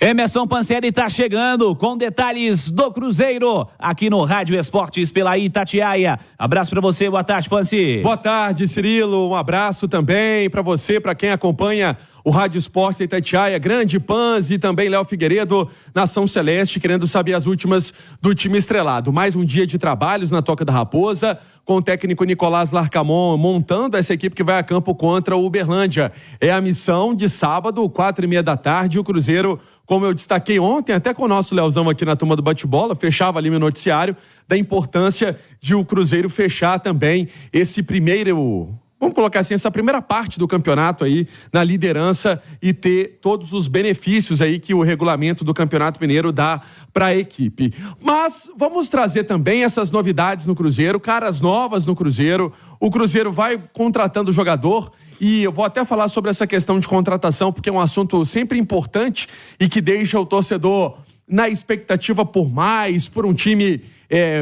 Emerson Pansieri está chegando com detalhes do Cruzeiro aqui no Rádio Esportes pela Itatiaia. Abraço para você, boa tarde, Pansi. Boa tarde, Cirilo, um abraço também para você, para quem acompanha o Rádio Esportes Itatiaia, grande Pansi e também Léo Figueiredo, Nação Celeste, querendo saber as últimas do time estrelado. Mais um dia de trabalhos na Toca da Raposa, com o técnico Nicolás Larcamon montando essa equipe que vai a campo contra o Uberlândia. É a missão de sábado, 4h30 da tarde, o Cruzeiro, como eu destaquei ontem, até com o nosso Leozão aqui na turma do bate-bola, fechava ali meu noticiário, da importância de o Cruzeiro fechar também esse primeiro, vamos colocar assim, essa primeira parte do campeonato aí na liderança e ter todos os benefícios aí que o regulamento do Campeonato Mineiro dá para a equipe. Mas vamos trazer também essas novidades no Cruzeiro, caras novas no Cruzeiro. O Cruzeiro vai contratando jogador e eu vou até falar sobre essa questão de contratação, porque é um assunto sempre importante e que deixa o torcedor na expectativa por mais, por um time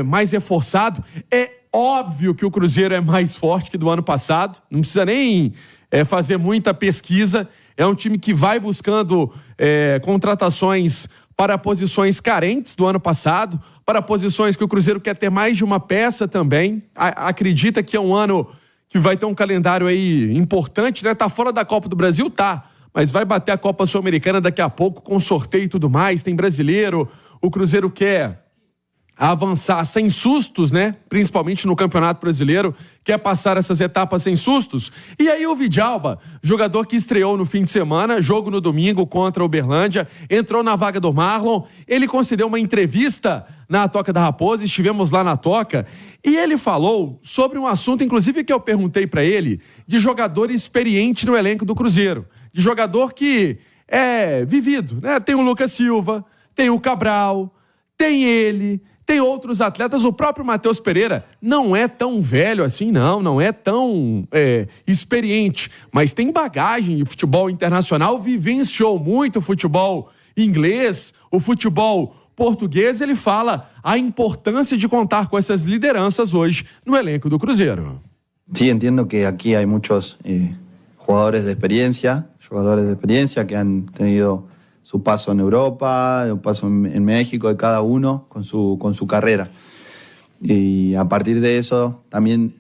mais reforçado. É óbvio que o Cruzeiro é mais forte que do ano passado, não precisa nem fazer muita pesquisa. É um time que vai buscando contratações para posições carentes do ano passado, para posições que o Cruzeiro quer ter mais de uma peça também. Acredita que é um ano que vai ter um calendário aí importante, né? Tá fora da Copa do Brasil? Tá. Mas vai bater a Copa Sul-Americana daqui a pouco, com sorteio e tudo mais. Tem brasileiro. O Cruzeiro quer avançar sem sustos, né? Principalmente no Campeonato Brasileiro, quer passar essas etapas sem sustos. E aí o Vidalba, jogador que estreou no fim de semana, jogo no domingo contra o Uberlândia, entrou na vaga do Marlon, ele concedeu uma entrevista na Toca da Raposa, estivemos lá na Toca, e ele falou sobre um assunto, inclusive que eu perguntei para ele, de jogador experiente no elenco do Cruzeiro, de jogador que é vivido, né? Tem o Lucas Silva, tem o Cabral, tem ele, tem outros atletas, o próprio Matheus Pereira não é tão velho assim, não é tão experiente, mas tem bagagem de futebol internacional, vivenciou muito o futebol inglês, o futebol português. Ele fala a importância de contar com essas lideranças hoje no elenco do Cruzeiro. Sí, entiendo que aquí hay muchos jugadores de experiencia que han tenido su paso en Europa, un paso en México, de cada uno con su carrera. Y a partir de eso, también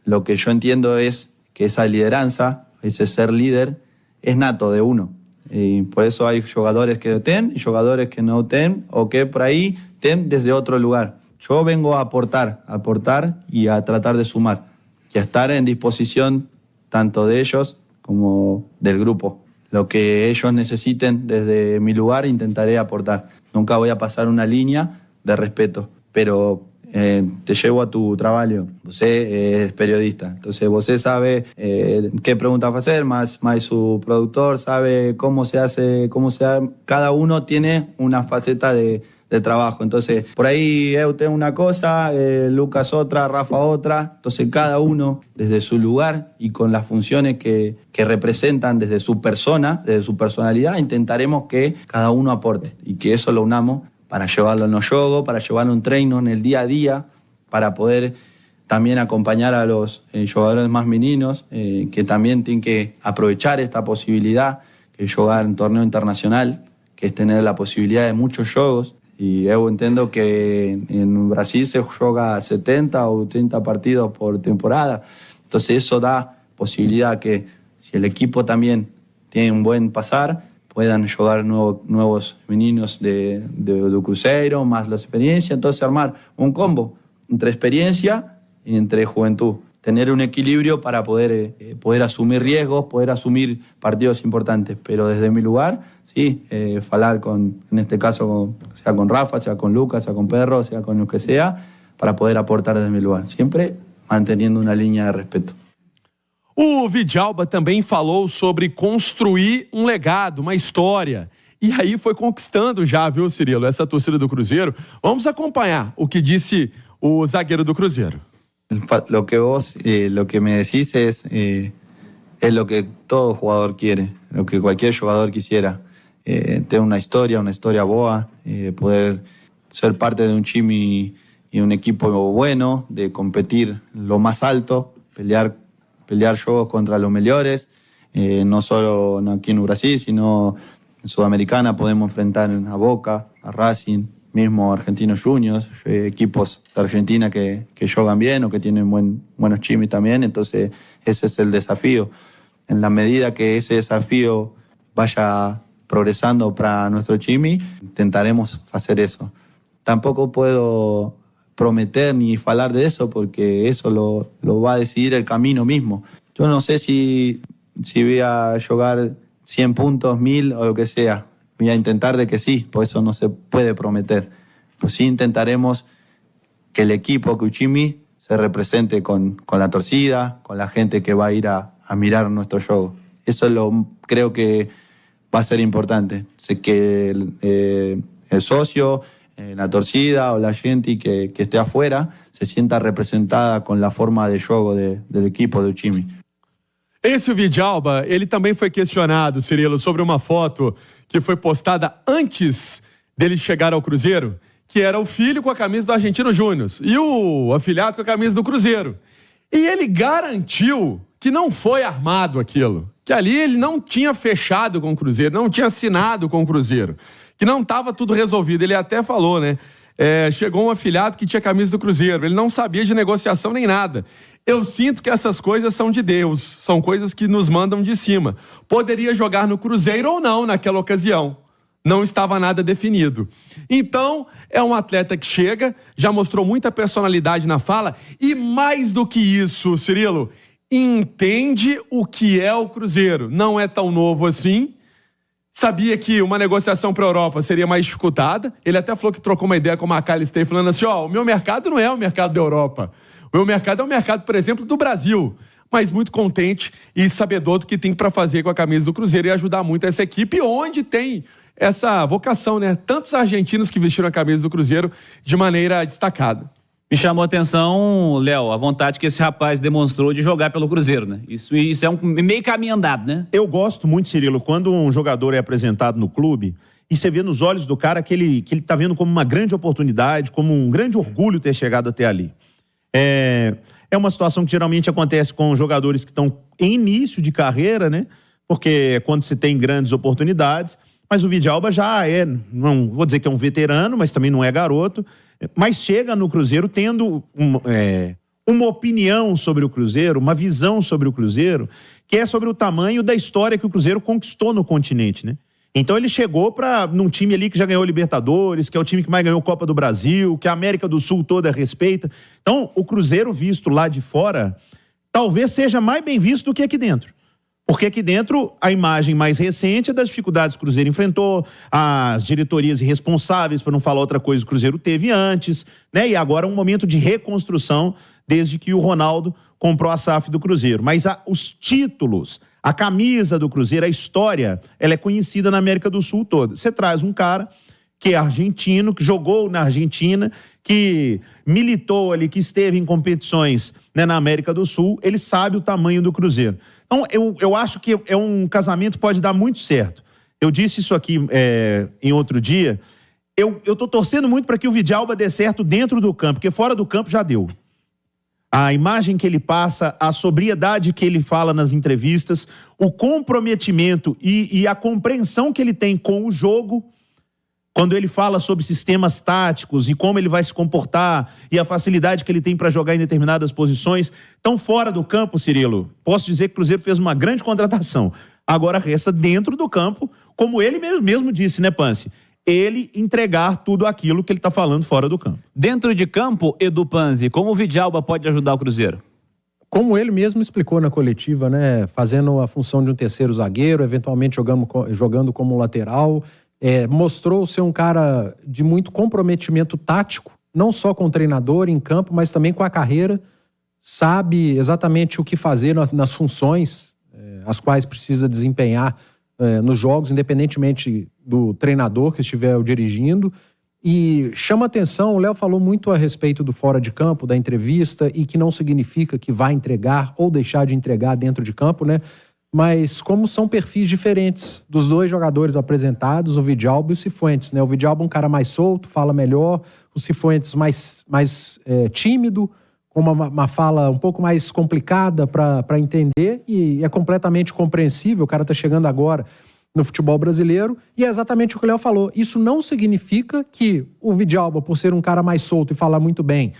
lo que yo entiendo es que esa lideranza, ese ser líder, es nato de uno. Y por eso hay jugadores que ten y jugadores que no ten, o que por ahí ten desde otro lugar. Yo vengo a aportar y a tratar de sumar, y a estar en disposición tanto de ellos como del grupo. Lo que ellos necesiten desde mi lugar intentaré aportar. Nunca voy a pasar una línea de respeto, pero te llevo a tu trabajo. Você es periodista, entonces você sabe qué preguntas hacer, más su productor sabe cómo se hace, cada uno tiene una faceta de trabajo. Entonces, por ahí eu tengo una cosa, Lucas otra, Rafa otra. Entonces, cada uno desde su lugar y con las funciones que representan desde su persona, desde su personalidad, intentaremos que cada uno aporte y que eso lo unamos para llevarlo en los juegos, para llevarlo en treino, en el día a día, para poder también acompañar a los jugadores más meninos que también tienen que aprovechar esta posibilidad, que es jugar en torneo internacional, que es tener la posibilidad de muchos juegos. Y yo entiendo que en Brasil se juega 70 o 80 partidos por temporada. Entonces eso da posibilidad que si el equipo también tiene un buen pasar, puedan jugar nuevos meninos de Cruzeiro, más la experiencia. Entonces armar un combo entre experiencia y entre juventud. Tener un equilibrio para poder asumir riesgos, poder asumir partidos importantes. Pero desde mi lugar, sí, hablar en este caso, sea con Rafa, sea con Lucas, sea con Pedro, sea con lo que sea, para poder aportar desde mi lugar. Siempre manteniendo una línea de respeto. O Vidalba também falou sobre construir um legado, uma história. E aí foi conquistando já, viu, Cirilo, essa torcida do Cruzeiro. Vamos acompanhar o que disse o zagueiro do Cruzeiro. Lo que me decís es lo que todo jugador quiere, lo que cualquier jugador quisiera. Tener una historia boa, poder ser parte de un time y un equipo bueno, de competir lo más alto, pelear juegos contra los mejores, no solo aquí en Brasil, sino En Sudamericana podemos enfrentar a Boca, a Racing, mismo Argentinos Juniors, equipos de Argentina que juegan bien o que tienen buenos chimis también. Entonces ese es el desafío. En la medida que ese desafío vaya progresando para nuestro chimi, intentaremos hacer eso. Tampoco puedo prometer ni hablar de eso porque eso lo va a decidir el camino mismo. Yo no sé si voy a jugar 100 puntos, 1000 o lo que sea. Voy a intentar de que sí, por eso no se puede prometer. Pues sí intentaremos que el equipo Kuchimi se represente con la torcida, con la gente que va a ir a mirar nuestro juego. Eso creo que va a ser importante. Sé que el socio, la torcida o la gente que esté afuera se sienta representada con la forma de juego del equipo do time. Esse Vidalba, ele também foi questionado, Cirilo, sobre uma foto que foi postada antes dele chegar ao Cruzeiro, que era o filho com a camisa do Argentino Júnior e o afilhado com a camisa do Cruzeiro. E ele garantiu que não foi armado aquilo, que ali ele não tinha fechado com o Cruzeiro, não tinha assinado com o Cruzeiro, que não estava tudo resolvido. Ele até falou, né? Chegou um afilhado que tinha camisa do Cruzeiro, ele não sabia de negociação nem nada. Eu sinto que essas coisas são de Deus, são coisas que nos mandam de cima. Poderia jogar no Cruzeiro ou não naquela ocasião. Não estava nada definido. Então, é um atleta que chega, já mostrou muita personalidade na fala e mais do que isso, Cirilo, entende o que é o Cruzeiro. Não é tão novo assim. Sabia que uma negociação para a Europa seria mais dificultada. Ele até falou que trocou uma ideia com o McAllister, falando assim, o meu mercado não é o mercado da Europa. O meu mercado é o mercado, por exemplo, do Brasil. Mas muito contente e sabedor do que tem para fazer com a camisa do Cruzeiro e ajudar muito essa equipe, onde tem essa vocação, né? Tantos argentinos que vestiram a camisa do Cruzeiro de maneira destacada. Me chamou a atenção, Léo, a vontade que esse rapaz demonstrou de jogar pelo Cruzeiro, né? Isso é um meio caminho andado, né? Eu gosto muito, Cirilo, quando um jogador é apresentado no clube e você vê nos olhos do cara que ele tá vendo como uma grande oportunidade, como um grande orgulho ter chegado até ali. É uma situação que geralmente acontece com jogadores que estão em início de carreira, né? Porque é quando se tem grandes oportunidades. Mas o Vidalba já não vou dizer que é um veterano, mas também não é garoto. Mas chega no Cruzeiro tendo uma opinião sobre o Cruzeiro, uma visão sobre o Cruzeiro, que é sobre o tamanho da história que o Cruzeiro conquistou no continente, né? Então ele chegou num time ali que já ganhou Libertadores, que é o time que mais ganhou Copa do Brasil, que a América do Sul toda respeita. Então o Cruzeiro visto lá de fora talvez seja mais bem visto do que aqui dentro. Porque aqui dentro a imagem mais recente é das dificuldades que o Cruzeiro enfrentou, as diretorias irresponsáveis, para não falar outra coisa, o Cruzeiro teve antes, né? E agora um momento de reconstrução desde que o Ronaldo comprou a SAF do Cruzeiro. Mas os títulos, a camisa do Cruzeiro, a história, ela é conhecida na América do Sul toda. Você traz um cara que é argentino, que jogou na Argentina, que militou ali, que esteve em competições, né, na América do Sul, ele sabe o tamanho do Cruzeiro. Então, eu acho que é um casamento que pode dar muito certo. Eu disse isso aqui em outro dia. Eu tô torcendo muito para que o Vidalba dê certo dentro do campo, porque fora do campo já deu. A imagem que ele passa, a sobriedade que ele fala nas entrevistas, o comprometimento e a compreensão que ele tem com o jogo, quando ele fala sobre sistemas táticos e como ele vai se comportar e a facilidade que ele tem para jogar em determinadas posições. Então, fora do campo, Cirilo, posso dizer que o Cruzeiro fez uma grande contratação. Agora resta dentro do campo, como ele mesmo disse, né, Pance? Ele entregar tudo aquilo que ele está falando fora do campo. Dentro de campo, Edu Panzi, como o Vidalba pode ajudar o Cruzeiro? Como ele mesmo explicou na coletiva, né? Fazendo a função de um terceiro zagueiro, eventualmente jogando como lateral. Mostrou ser um cara de muito comprometimento tático, não só com o treinador em campo, mas também com a carreira. Sabe exatamente o que fazer nas funções as quais precisa desempenhar nos jogos, independentemente do treinador que estiver o dirigindo. E chama atenção, o Léo falou muito a respeito do fora de campo, da entrevista, e que não significa que vai entregar ou deixar de entregar dentro de campo, né? Mas como são perfis diferentes dos dois jogadores apresentados, o Vidalba e o Cifuentes, né? O Vidalba é um cara mais solto, fala melhor, o Cifuentes mais tímido, com uma fala um pouco mais complicada para entender, e é completamente compreensível, o cara tá chegando agora. no futebol brasileiro, e é exatamente o que o Léo falou. Isso não significa que o Vidalba, por ser um cara mais solto e falar muito bem,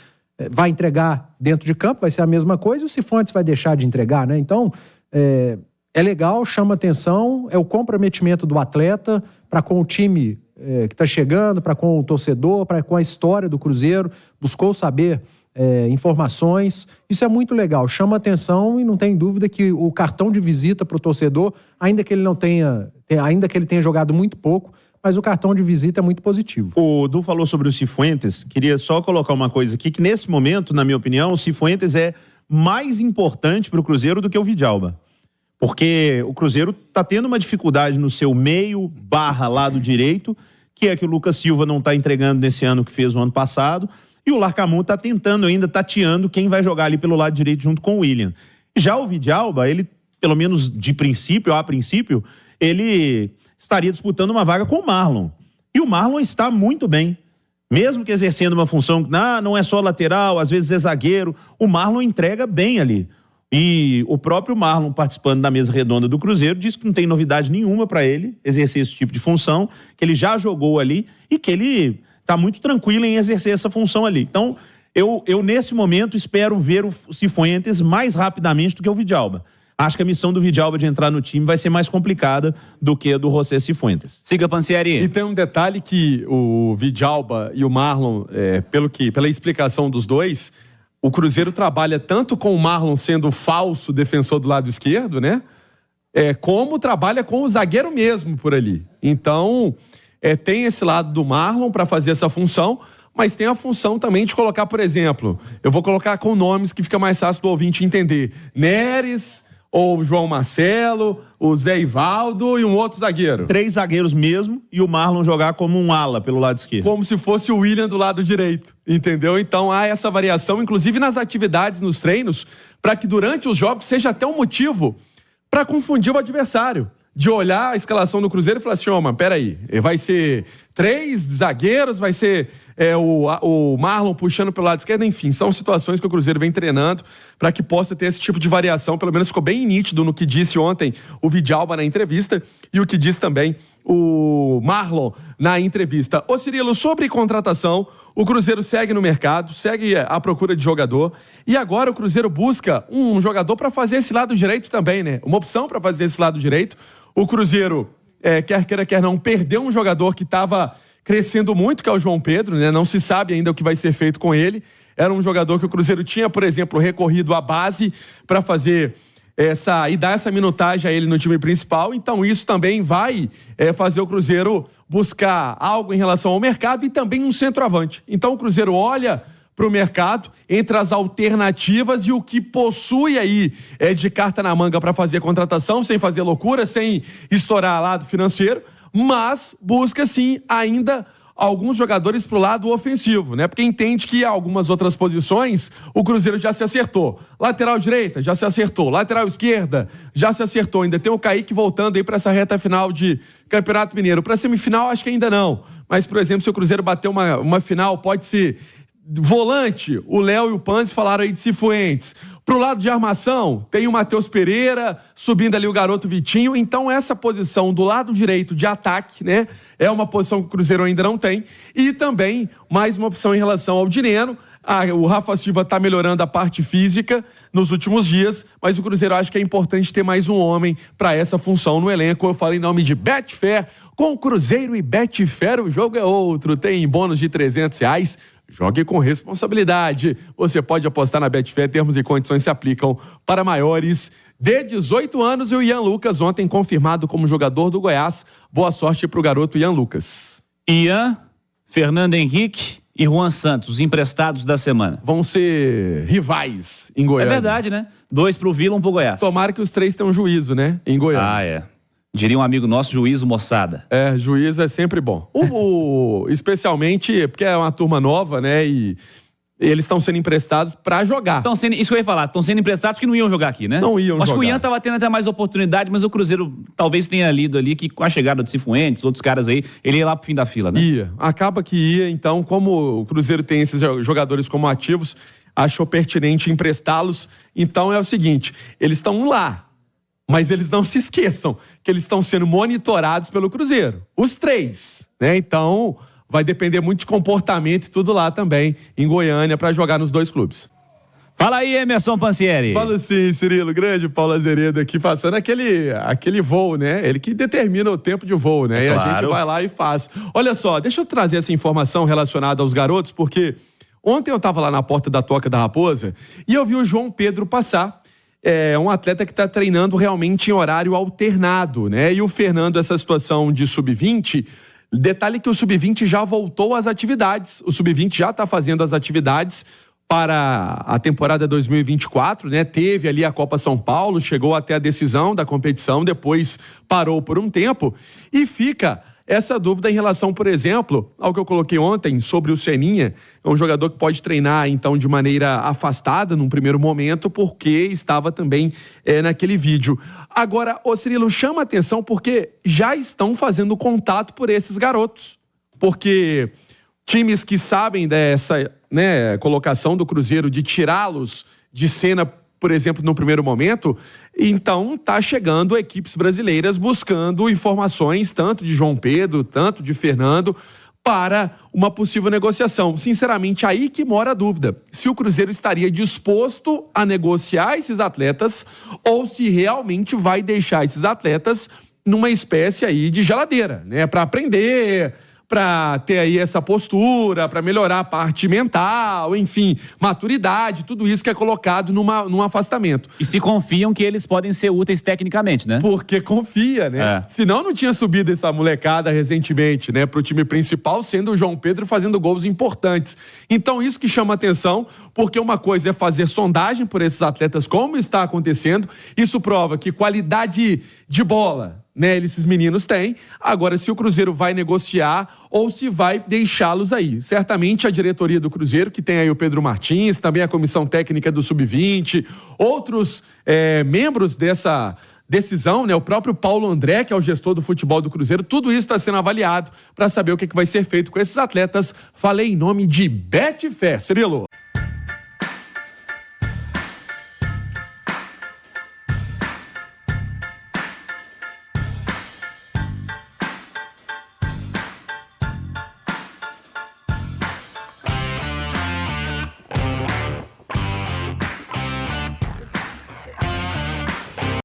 vai entregar dentro de campo, vai ser a mesma coisa, e o Cifuentes vai deixar de entregar, né? Então, é legal, chama atenção, é o comprometimento do atleta para com o time que está chegando, para com o torcedor, para com a história do Cruzeiro, buscou saber informações, isso é muito legal, chama atenção, e não tem dúvida que o cartão de visita para o torcedor, ainda que ele tenha jogado muito pouco, mas o cartão de visita é muito positivo. O Du falou sobre o Cifuentes, queria só colocar uma coisa aqui, que nesse momento, na minha opinião, o Cifuentes é mais importante para o Cruzeiro do que o Vidalba. Porque o Cruzeiro está tendo uma dificuldade no seu meio / lado direito, que é que o Lucas Silva não está entregando nesse ano que fez o ano passado, e o Larcamon está tentando ainda, tateando quem vai jogar ali pelo lado direito junto com o William. Já o Vidalba, ele, pelo menos a princípio, ele estaria disputando uma vaga com o Marlon. E o Marlon está muito bem. Mesmo que exercendo uma função, não é só lateral, às vezes é zagueiro, o Marlon entrega bem ali. E o próprio Marlon, participando da mesa redonda do Cruzeiro, disse que não tem novidade nenhuma para ele exercer esse tipo de função, que ele já jogou ali e que ele está muito tranquilo em exercer essa função ali. Então, eu nesse momento espero ver o Cifuentes mais rapidamente do que o Vidalba. Acho que a missão do Vidalba de entrar no time vai ser mais complicada do que a do José Cifuentes. Siga, Pansieri. E tem um detalhe que o Vidalba e o Marlon, pela explicação dos dois, o Cruzeiro trabalha tanto com o Marlon sendo o falso defensor do lado esquerdo, né? Como trabalha com o zagueiro mesmo por ali. Então, tem esse lado do Marlon para fazer essa função, mas tem a função também de colocar, por exemplo, eu vou colocar com nomes que fica mais fácil do ouvinte entender. Neres, ou João Marcelo, o Zé Ivaldo e um outro zagueiro. 3 zagueiros mesmo e o Marlon jogar como um ala pelo lado esquerdo. Como se fosse o William do lado direito, entendeu? Então há essa variação, inclusive nas atividades, nos treinos, para que durante os jogos seja até um motivo para confundir o adversário. De olhar a escalação do Cruzeiro e falar assim, mas peraí, vai ser 3 zagueiros, vai ser o Marlon puxando pelo lado esquerdo, enfim, são situações que o Cruzeiro vem treinando para que possa ter esse tipo de variação, pelo menos ficou bem nítido no que disse ontem o Vidalba na entrevista e o que disse também o Marlon na entrevista. Ô Cirilo, sobre contratação, o Cruzeiro segue no mercado, segue à procura de jogador e agora o Cruzeiro busca um jogador para fazer esse lado direito também, né? Uma opção para fazer esse lado direito. O Cruzeiro, quer queira, quer não, perdeu um jogador que estava crescendo muito, que é o João Pedro, né? Não se sabe ainda o que vai ser feito com ele. Era um jogador que o Cruzeiro tinha, por exemplo, recorrido à base para fazer e dar essa minutagem a ele no time principal. Então isso também vai fazer o Cruzeiro buscar algo em relação ao mercado e também um centroavante. Então o Cruzeiro olha para o mercado, entre as alternativas e o que possui aí de carta na manga para fazer a contratação, sem fazer loucura, sem estourar lado financeiro, mas busca sim ainda alguns jogadores pro lado ofensivo, né? Porque entende que algumas outras posições o Cruzeiro já se acertou. Lateral direita, já se acertou. Lateral esquerda, já se acertou. Ainda tem o Kaique voltando aí para essa reta final de Campeonato Mineiro. Para semifinal, acho que ainda não. Mas, por exemplo, se o Cruzeiro bater uma final, pode ser volante. O Léo e o Panzi falaram aí de Cifuentes. Pro lado de armação, tem o Matheus Pereira, subindo ali o garoto Vitinho. Então, essa posição do lado direito de ataque, né? É uma posição que o Cruzeiro ainda não tem. E também, mais uma opção em relação ao Dineno. O Rafa Silva está melhorando a parte física nos últimos dias, mas o Cruzeiro acha que é importante ter mais um homem para essa função no elenco. Eu falo em nome de Betfair. Com Cruzeiro e Betfair, o jogo é outro. Tem bônus de R$300. Jogue com responsabilidade. Você pode apostar na Betfair, termos e condições se aplicam para maiores de 18 anos. E o Ian Lucas, ontem confirmado como jogador do Goiás. Boa sorte para o garoto Ian Lucas. Ian, Fernando Henrique e Juan Santos, os emprestados da semana. Vão ser rivais em Goiás. É verdade, né? 2 pro Vila, 1 pro Goiás. Tomara que os 3 tenham juízo, né? Em Goiás. Ah, é. Diria um amigo nosso, juízo, moçada. Juízo é sempre bom. Especialmente porque é uma turma nova, né? E eles estão sendo emprestados pra jogar. Isso que eu ia falar, estão sendo emprestados que não iam jogar aqui, né? Não iam jogar. Acho que o Ian tava tendo até mais oportunidade, mas o Cruzeiro talvez tenha lido ali que com a chegada de Cifuentes, outros caras aí, ele ia lá pro fim da fila, né? Acaba que ia, então, como o Cruzeiro tem esses jogadores como ativos, achou pertinente emprestá-los. Então é o seguinte, eles estão lá. Mas eles não se esqueçam que eles estão sendo monitorados pelo Cruzeiro. Os 3, né? Então, vai depender muito de comportamento e tudo lá também, em Goiânia, para jogar nos 2 clubes. Fala aí, Emerson Pansieri. Fala sim, Cirilo. Grande Paulo Azeredo aqui, passando aquele voo, né? Ele que determina o tempo de voo, né? E claro. a gente vai lá e faz. Olha só, deixa eu trazer essa informação relacionada aos garotos, porque ontem eu estava lá na porta da Toca da Raposa e eu vi o João Pedro passar. É um atleta que está treinando realmente em horário alternado, né? E o Fernando, essa situação de sub-20, detalhe que o sub-20 já voltou às atividades. O sub-20 já está fazendo as atividades para a temporada 2024, né? Teve ali a Copa São Paulo, chegou até a decisão da competição, depois parou por um tempo e fica essa dúvida em relação, por exemplo, ao que eu coloquei ontem sobre o Seninha. É um jogador que pode treinar, então, de maneira afastada num primeiro momento, porque estava também naquele vídeo. Agora, ô Cirilo, chama atenção porque já estão fazendo contato por esses garotos. Porque times que sabem dessa, né, colocação do Cruzeiro de tirá-los de cena, por exemplo, no primeiro momento, então tá chegando equipes brasileiras buscando informações tanto de João Pedro, tanto de Fernando, para uma possível negociação. Sinceramente, aí que mora a dúvida. Se o Cruzeiro estaria disposto a negociar esses atletas ou se realmente vai deixar esses atletas numa espécie aí de geladeira, né, para aprender, para ter aí essa postura, para melhorar a parte mental, enfim, maturidade, tudo isso que é colocado num afastamento. E se confiam que eles podem ser úteis tecnicamente, né? Porque confia, né? É. Senão não tinha subido essa molecada recentemente, né, pro time principal, sendo o João Pedro fazendo gols importantes. Então isso que chama atenção, porque uma coisa é fazer sondagem por esses atletas, como está acontecendo, isso prova que qualidade de bola, né, esses meninos têm. Agora, se o Cruzeiro vai negociar ou se vai deixá-los aí. Certamente a diretoria do Cruzeiro, que tem aí o Pedro Martins, também a comissão técnica do Sub-20, outros membros dessa decisão, né, o próprio Paulo André, que é o gestor do futebol do Cruzeiro, tudo isso está sendo avaliado para saber o que vai ser feito com esses atletas. Falei em nome de Betfair, Cirilo.